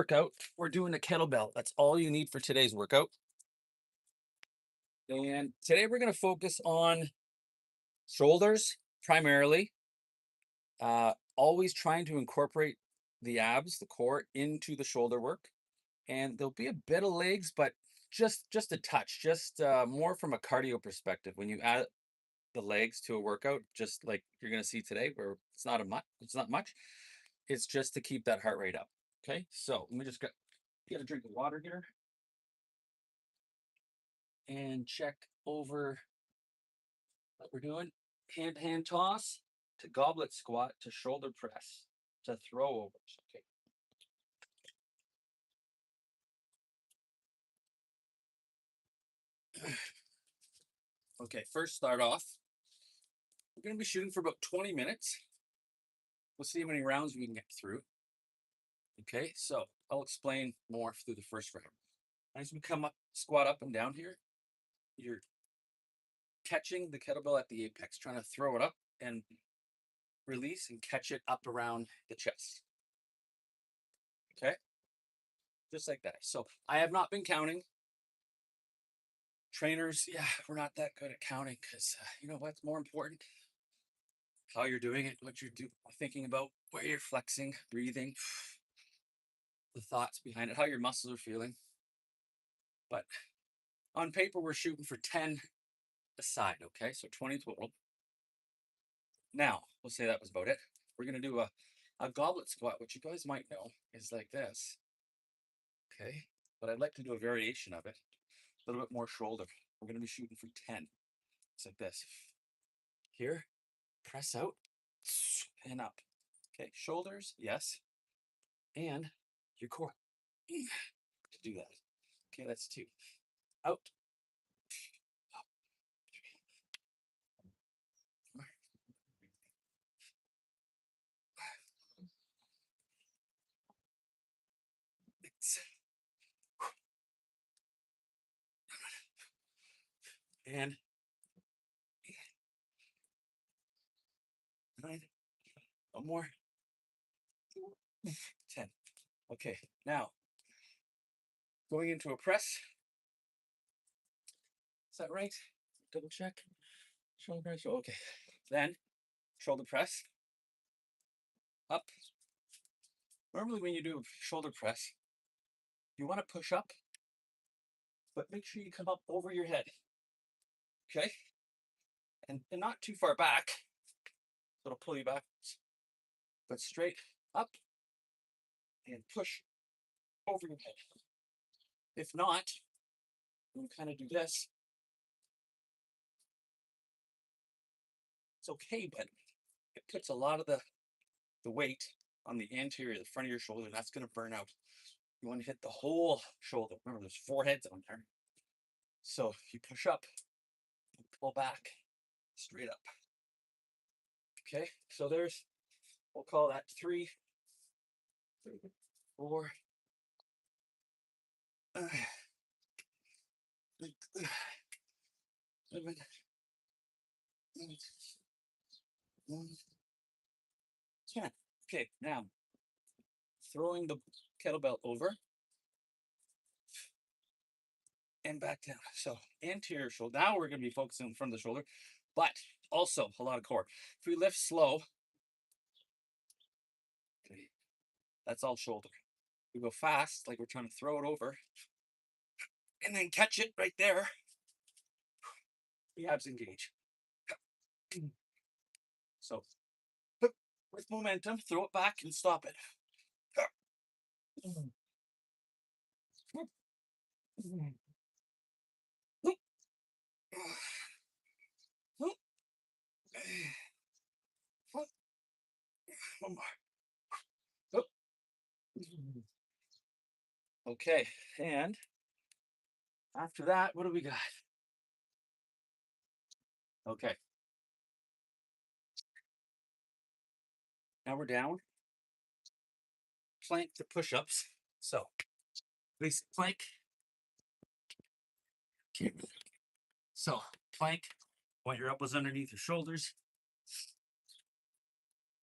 workout. We're doing a kettlebell. That's all you need for today's workout. And today we're going to focus on shoulders primarily. Always trying to incorporate the abs, the core, into the shoulder work. And there'll be a bit of legs, but just a touch, just more from a cardio perspective. When you add the legs to a workout, just like you're going to see today, where it's not much. It's just to keep that heart rate up. Okay, so let me just get a drink of water here and check over what we're doing. Hand to hand toss to goblet squat to shoulder press to throw overs. Okay. Okay, first start off. We're going to be shooting for about 20 minutes. We'll see how many rounds we can get through. Okay, so I'll explain more through the first round. As we come up, squat up and down here, you're catching the kettlebell at the apex, trying to throw it up and release and catch it up around the chest. Okay, just like that. So I have not been counting. Trainers, yeah, we're not that good at counting because you know what's more important? How you're doing it, what you're thinking about, where you're flexing, breathing, the thoughts behind it, how your muscles are feeling. But on paper, we're shooting for 10 aside, okay? So 20 total. Now, we'll say that was about it. We're going to do a goblet squat, which you guys might know is like this, okay? But I'd like to do a variation of it, a little bit more shoulder. We're going to be shooting for 10. It's like this. Here, press out and up. Okay, shoulders, yes. And your core to do that. Okay, that's 2. Out. Up. 3. 6. And 9. One more. 10. Okay, now going into a press. Is that right? Double check. Shoulder press. Okay. Then shoulder press. Up. Normally when you do a shoulder press, you want to push up, but make sure you come up over your head. Okay? And not too far back. So it'll pull you backwards. But straight up and push over your head. If not, you kind of do this. It's okay, but it puts a lot of the weight on the anterior, the front of your shoulder, and that's going to burn out. You want to hit the whole shoulder. Remember, there's 4 heads on there. So you push up, pull back, straight up. Okay, so there's, we'll call that 3, 4, 7, 8, 9, 10. Okay, now throwing the kettlebell over and back down. So anterior shoulder. Now we're going to be focusing from the shoulder, but also a lot of core. If we lift slow, okay, that's all shoulder. We go fast, like we're trying to throw it over, and then catch it right there. The abs engage. So with momentum, throw it back and stop it. One more. Okay, and after that, what do we got? Okay. Now we're down. Plank to push-ups. So, basic plank. Okay. So, plank. Point your elbows underneath your shoulders.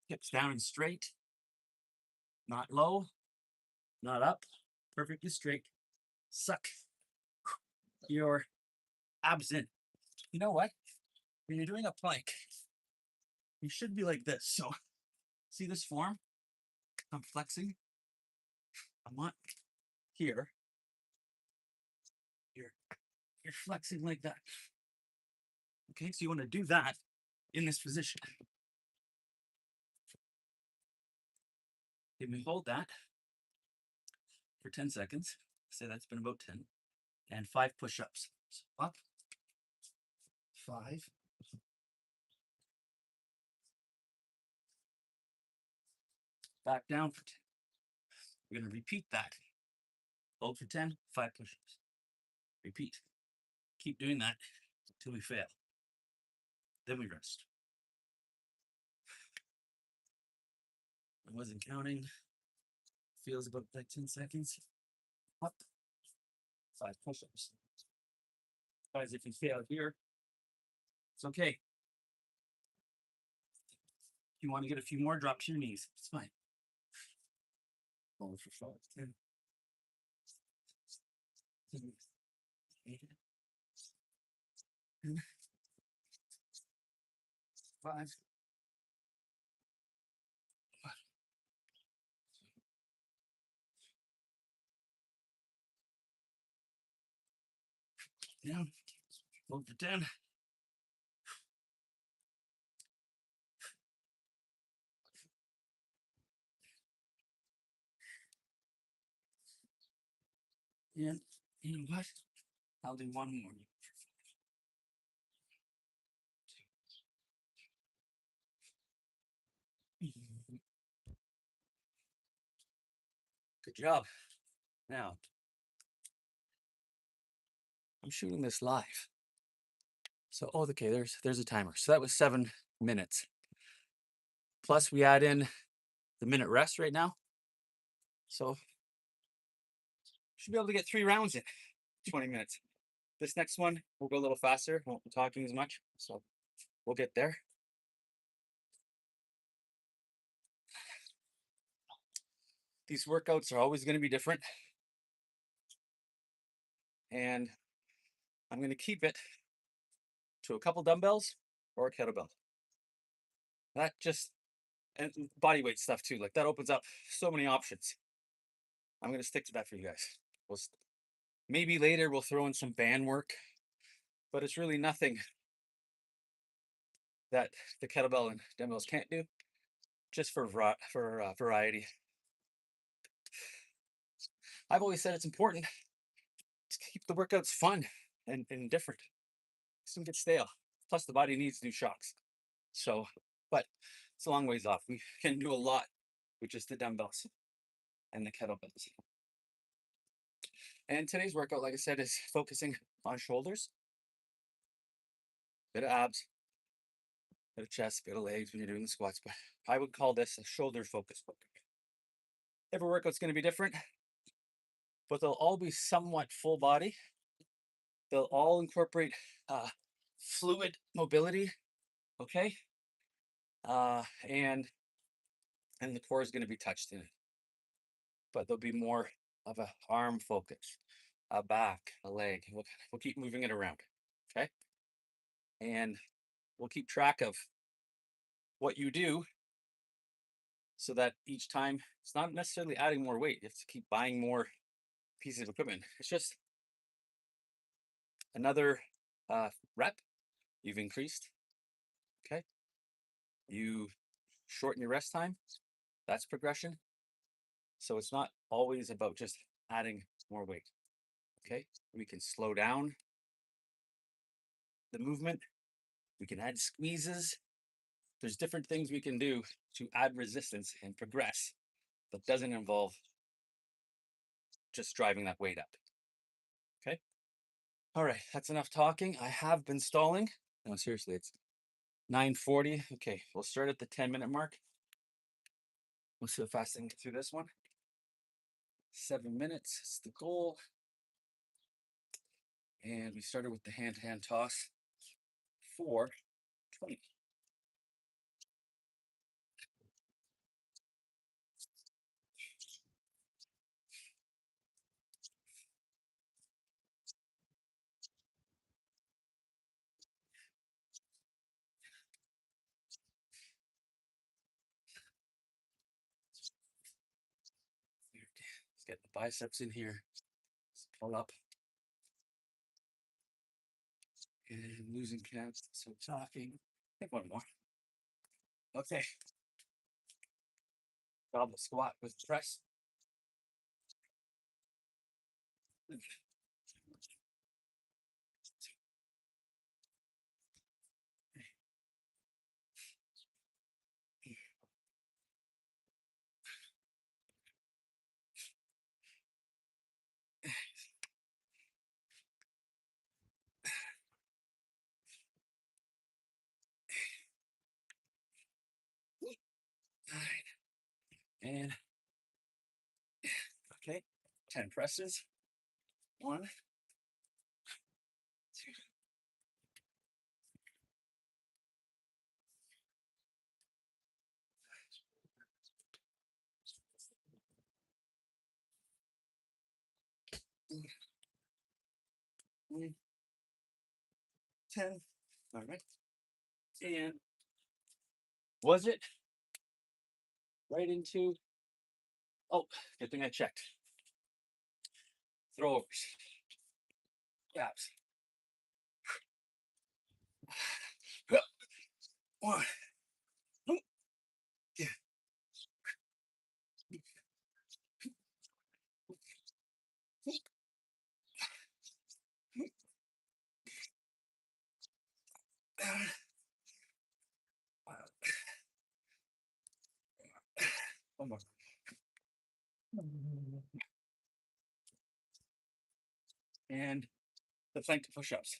Hips down and straight. Not low, not up, perfectly straight. Suck your abs in. You know what? When you're doing a plank, you should be like this. So, see this form? I'm flexing. I'm not here. You're flexing like that. Okay, so you want to do that in this position. Let me hold that for 10 seconds. Say that's been about 10. And 5 push-ups. So up, 5. Back down for 10. We're going to repeat that. Hold for 10, 5 push-ups. Repeat. Keep doing that until we fail. Then we rest. I wasn't counting. Feels about like 10 seconds. Up. 5 push-ups. Guys, if you fail here, it's okay. If you want to get a few more, drop to your knees. It's fine. Hold for 5, 10. 8, 5. Down. Hold for 10. And you know what? I'll do one more. Good job. Now, I'm shooting this live. So, oh, okay, there's a timer. So that was 7 minutes. Plus we add in the minute rest right now. So should be able to get 3 rounds in 20 minutes. This next one, we'll go a little faster. Won't be talking as much. So we'll get there. These workouts are always going to be different. And I'm going to keep it to a couple dumbbells or a kettlebell. That just, and body weight stuff too. Like that opens up so many options. I'm going to stick to that for you guys. Maybe later we'll throw in some band work, but it's really nothing that the kettlebell and dumbbells can't do, just for variety. I've always said it's important to keep the workouts fun and different. Some get stale. Plus, the body needs new shocks. So, but it's a long ways off. We can do a lot with just the dumbbells and the kettlebells. And today's workout, like I said, is focusing on shoulders, bit of abs, bit of chest, bit of legs when you're doing the squats. But I would call this a shoulder focus workout. Every workout's going to be different, but they'll all be somewhat full body. They'll all incorporate fluid mobility, okay? And the core is going to be touched in it. But there'll be more of a arm focus, a back, a leg. We'll keep moving it around, okay? And we'll keep track of what you do so that each time it's not necessarily adding more weight. You have to keep buying more pieces of equipment. It's just another rep you've increased, okay? You shorten your rest time. That's progression. So it's not always about just adding more weight, okay? We can slow down the movement. We can add squeezes. There's different things we can do to add resistance and progress that doesn't involve just driving that weight up, okay? All right, that's enough talking. I have been stalling. No, seriously, it's 9:40. Okay, we'll start at the 10-minute mark. We'll see how fast I can get through this one. 7 minutes is the goal. And we started with the hand-to-hand toss for 20. get the biceps in here. Let's pull up. And losing count, so talking. I think one more. Okay. Double squat with press. And okay, 10 presses. 1, 2, 10. All right. And was it right into? Oh, good thing I checked. Throwovers, gaps. 1, 2, one more. And the plank to push-ups.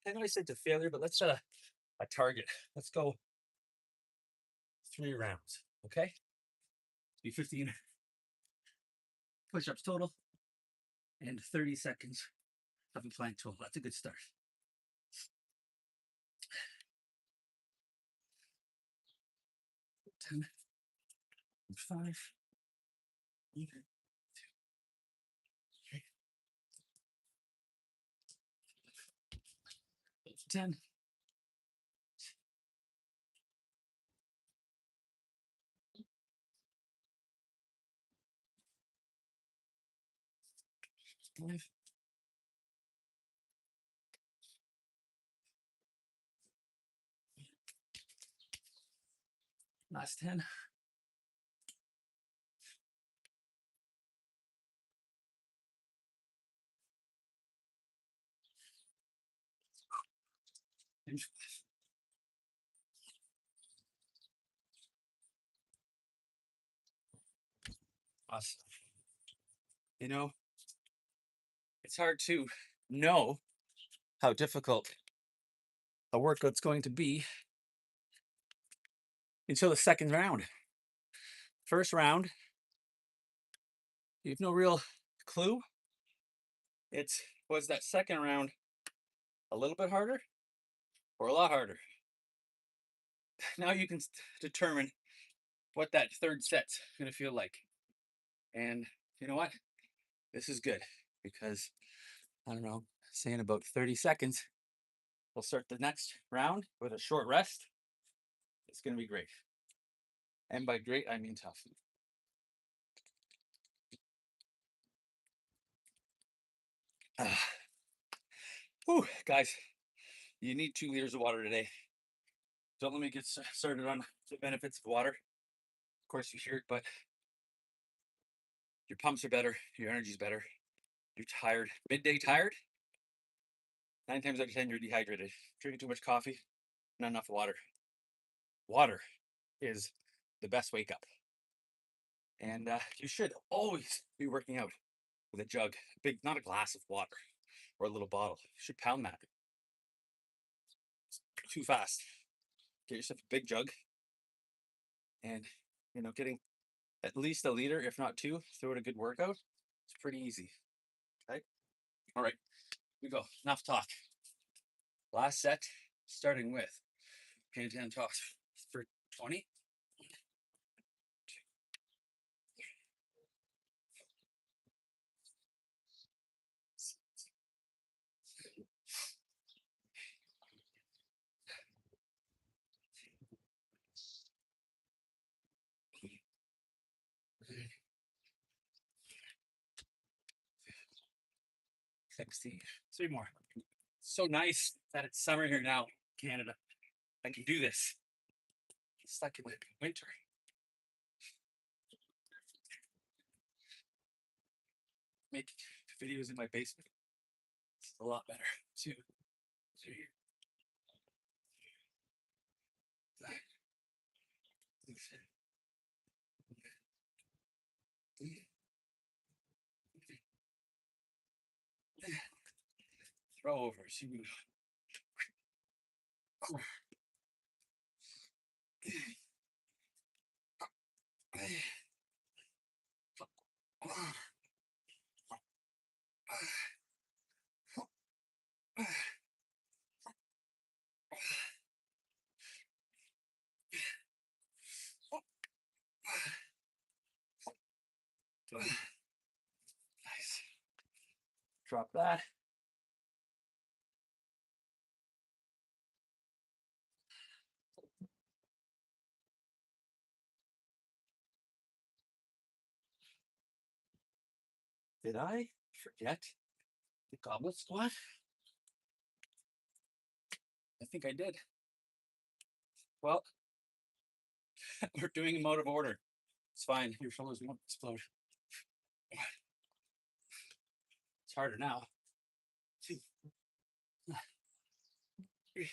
I know I said to failure, but let's set a target. Let's go 3 rounds. Okay. Be 15 push-ups total and 30 seconds of a plank total. That's a good start. 10, 5, 2, 3, 10. Five. Last 10. And awesome. You know, it's hard to know how difficult a workout's going to be until the second round. First round, you have no real clue. Was that second round a little bit harder or a lot harder? Now you can determine what that third set's going to feel like. And you know what? This is good because, I don't know, saying about 30 seconds, we'll start the next round with a short rest. It's going to be great. And by great, I mean tough. Whew, guys, you need 2 liters of water today. Don't let me get started on the benefits of water. Of course, you hear it, but your pumps are better, your energy's better. You're tired, midday tired. 9 times out of 10, you're dehydrated. Drinking too much coffee, not enough water. Water is the best wake up. And you should always be working out with a jug, big, not a glass of water or a little bottle. You should pound that. It's too fast. Get yourself a big jug and, getting at least a liter, if not 2, through it a good workout. It's pretty easy. Okay. All right, we go. Enough talk. Last set, starting with handstand toss for 20. 16. 3 more. So nice that it's summer here now in Canada. I can do this. Stuck in the winter. Make videos in my basement. It's a lot better. 2, 3, 5. Throw overs. Nice. Drop that. Did I forget the goblet squat? I think I did. Well, we're doing them out of order. It's fine. Your shoulders won't explode. It's harder now. 2, 3.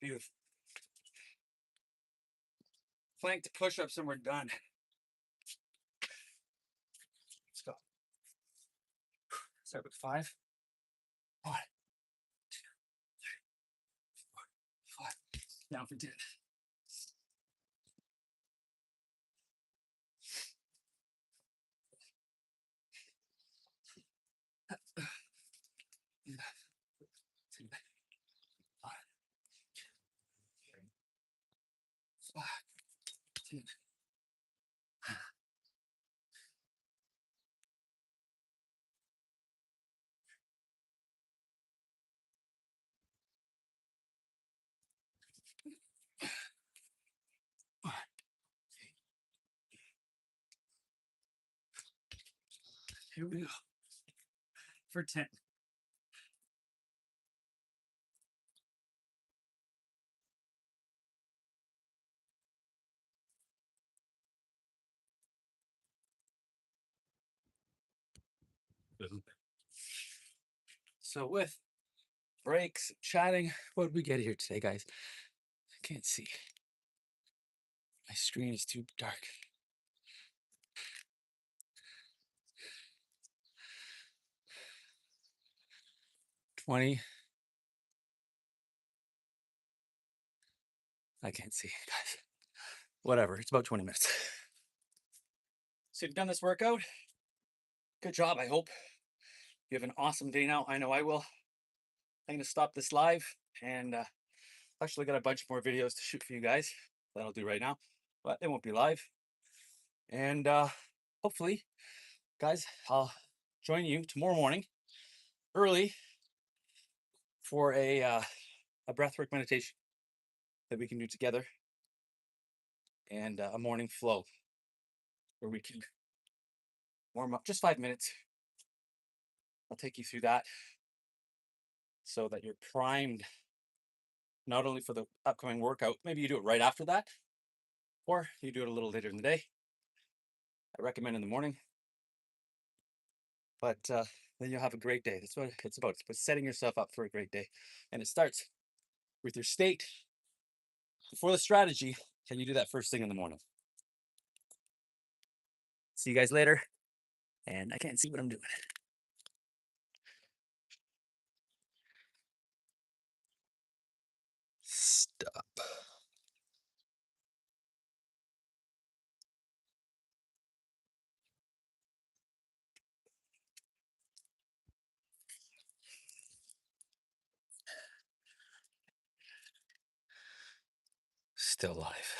Beautiful. Plank to push-ups and we're done. Let's go. Start with 5. 1, 2, 3, 4, 5. Down for 10. Here we go. For 10. So with breaks, chatting, what did we get here today, guys? I can't see. My screen is too dark. 20. I can't see, guys. Whatever, it's about 20 minutes. So you've done this workout. Good job, I hope. You have an awesome day now. I know I will. I'm going to stop this live and actually got a bunch more videos to shoot for you guys that I'll do right now, but they won't be live. And hopefully, guys, I'll join you tomorrow morning early for a breathwork meditation that we can do together and a morning flow where we can warm up just 5 minutes. I'll take you through that so that you're primed not only for the upcoming workout, maybe you do it right after that, or you do it a little later in the day. I recommend in the morning, but then you'll have a great day. That's what it's about. It's about setting yourself up for a great day. And it starts with your state before the strategy. Can you do that first thing in the morning? See you guys later. And I can't see what I'm doing. Stop. Still live.